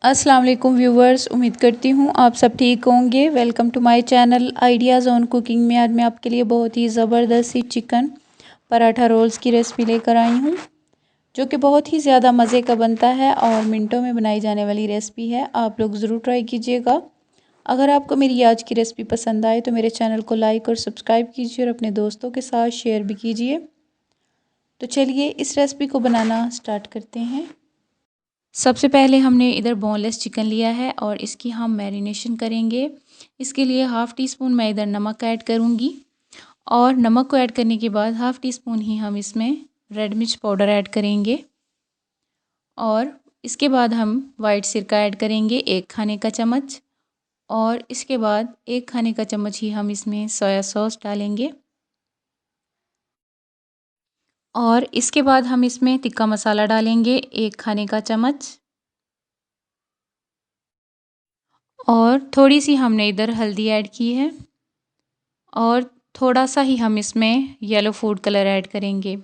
अस्सलाम वालेकुम व्यूवर्स, उम्मीद करती हूँ आप सब ठीक होंगे। Welcome to my channel ideas on cooking में आज मैं आपके लिए बहुत ही ज़बरदस्त सी चिकन पराठा रोल्स की रेसिपी लेकर आई हूँ, जो कि बहुत ही ज़्यादा मज़े का बनता है और मिनटों में बनाई जाने वाली रेसिपी है। आप लोग ज़रूर ट्राई कीजिएगा। अगर आपको मेरी आज की रेसिपी पसंद आए तो मेरे चैनल को लाइक और सब्सक्राइब कीजिए और अपने दोस्तों के साथ शेयर भी कीजिए। तो चलिए इस रेसिपी को बनाना स्टार्ट करते हैं। सबसे पहले हमने इधर बोनलेस चिकन लिया है और इसकी हम मैरिनेशन करेंगे। इसके लिए हाफ़ टी स्पून मैं इधर नमक ऐड करूँगी और नमक को ऐड करने के बाद हाफ़ टी स्पून ही हम इसमें रेड मिर्च पाउडर ऐड करेंगे और इसके बाद हम वाइट सिरका ऐड करेंगे 1 खाने का चम्मच और इसके बाद 1 खाने का चम्मच ही हम इसमें सोया सॉस डालेंगे और इसके बाद हम इसमें तिक्का मसाला डालेंगे 1 खाने का चम्मच और थोड़ी सी हमने इधर हल्दी ऐड की है और थोड़ा सा ही हम इसमें येलो फूड कलर ऐड करेंगे।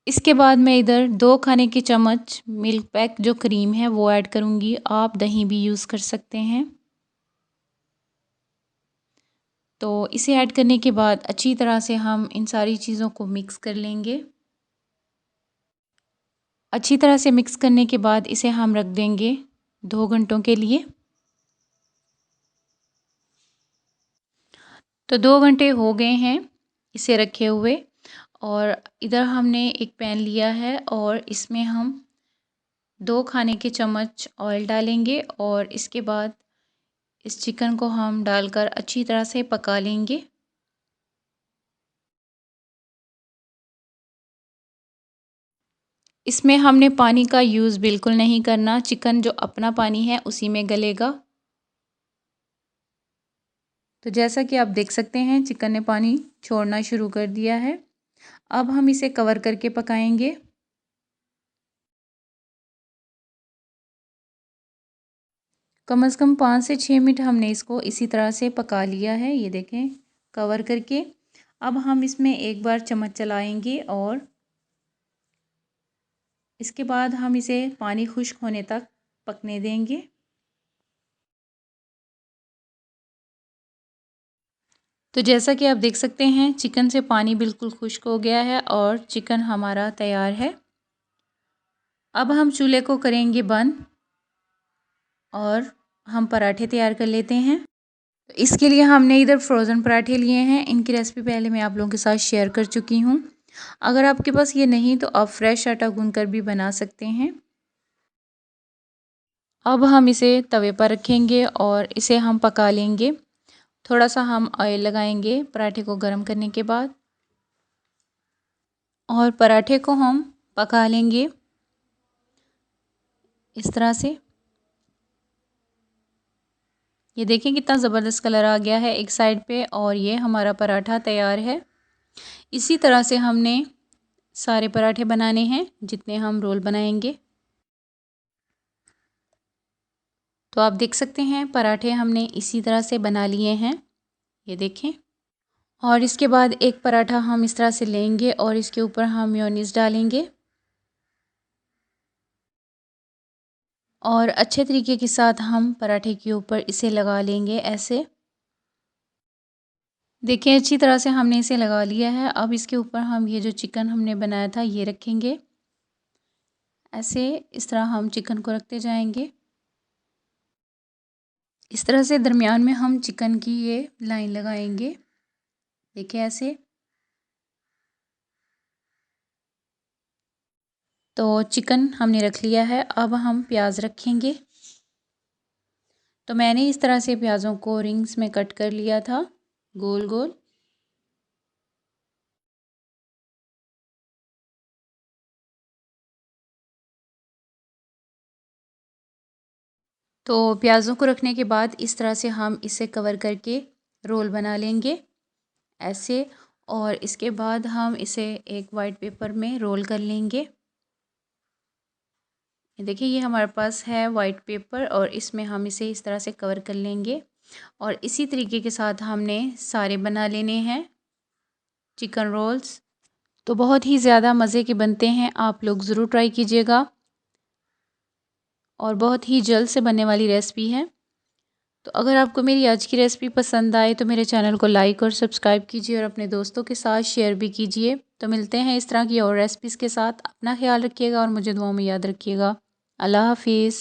इसके बाद मैं इधर 2 खाने के चम्मच मिल्क पैक जो क्रीम है वो ऐड करूँगी। आप दही भी यूज़ कर सकते हैं। तो इसे ऐड करने के बाद अच्छी तरह से हम इन सारी चीज़ों को मिक्स कर लेंगे। अच्छी तरह से मिक्स करने के बाद इसे हम रख देंगे 2 घंटों के लिए। तो 2 घंटे हो गए हैं इसे रखे हुए और इधर हमने एक पैन लिया है और इसमें हम 2 खाने के चम्मच ऑयल डालेंगे और इसके बाद इस चिकन को हम डालकर अच्छी तरह से पका लेंगे। इसमें हमने पानी का यूज़ बिल्कुल नहीं करना, चिकन जो अपना पानी है उसी में गलेगा। तो जैसा कि आप देख सकते हैं चिकन ने पानी छोड़ना शुरू कर दिया है। अब हम इसे कवर करके पकाएंगे। कम से कम 5 से 6 मिनट हमने इसको इसी तरह से पका लिया है। ये देखें कवर करके। अब हम इसमें एक बार चम्मच चलाएंगे और इसके बाद हम इसे पानी खुश्क होने तक पकने देंगे। तो जैसा कि आप देख सकते हैं चिकन से पानी बिल्कुल खुश्क हो गया है और चिकन हमारा तैयार है। अब हम चूल्हे को करेंगे बंद और हम पराठे तैयार कर लेते हैं। तो इसके लिए हमने इधर फ्रोज़न पराठे लिए हैं। इनकी रेसिपी पहले मैं आप लोगों के साथ शेयर कर चुकी हूँ। अगर आपके पास ये नहीं तो आप फ्रेश आटा गूंद कर भी बना सकते हैं। अब हम इसे तवे पर रखेंगे और इसे हम पका लेंगे। थोड़ा सा हम ऑयल लगाएंगे पराठे को गर्म करने के बाद और पराठे को हम पका लेंगे इस तरह से। ये देखें कितना ज़बरदस्त कलर आ गया है एक साइड पे और ये हमारा पराठा तैयार है। इसी तरह से हमने सारे पराठे बनाने हैं जितने हम रोल बनाएंगे। तो आप देख सकते हैं पराठे हमने इसी तरह से बना लिए हैं। ये देखें और इसके बाद एक पराठा हम इस तरह से लेंगे और इसके ऊपर हम मेयोनीज़ डालेंगे और अच्छे तरीके के साथ हम पराठे के ऊपर इसे लगा लेंगे ऐसे। देखिए अच्छी तरह से हमने इसे लगा लिया है। अब इसके ऊपर हम ये जो चिकन हमने बनाया था ये रखेंगे ऐसे। इस तरह हम चिकन को रखते जाएंगे। इस तरह से दरमियान में हम चिकन की ये लाइन लगाएंगे। देखिए ऐसे। तो चिकन हमने रख लिया है। अब हम प्याज रखेंगे। तो मैंने इस तरह से प्याज़ों को रिंग्स में कट कर लिया था गोल गोल। तो प्याज़ों को रखने के बाद इस तरह से हम इसे कवर करके रोल बना लेंगे ऐसे और इसके बाद हम इसे एक वाइट पेपर में रोल कर लेंगे। देखिए ये हमारे पास है वाइट पेपर और इसमें हम इसे इस तरह से कवर कर लेंगे और इसी तरीके के साथ हमने सारे बना लेने हैं चिकन रोल्स। तो बहुत ही ज़्यादा मज़े के बनते हैं, आप लोग ज़रूर ट्राई कीजिएगा और बहुत ही जल्द से बनने वाली रेसिपी है। तो अगर आपको मेरी आज की रेसिपी पसंद आए तो मेरे चैनल को लाइक और सब्सक्राइब कीजिए और अपने दोस्तों के साथ शेयर भी कीजिए। तो मिलते हैं इस तरह की और रेसिपीज़ के साथ। अपना ख्याल रखिएगा और मुझे दुआओं में याद रखिएगा। अल्लाह हाफिज़।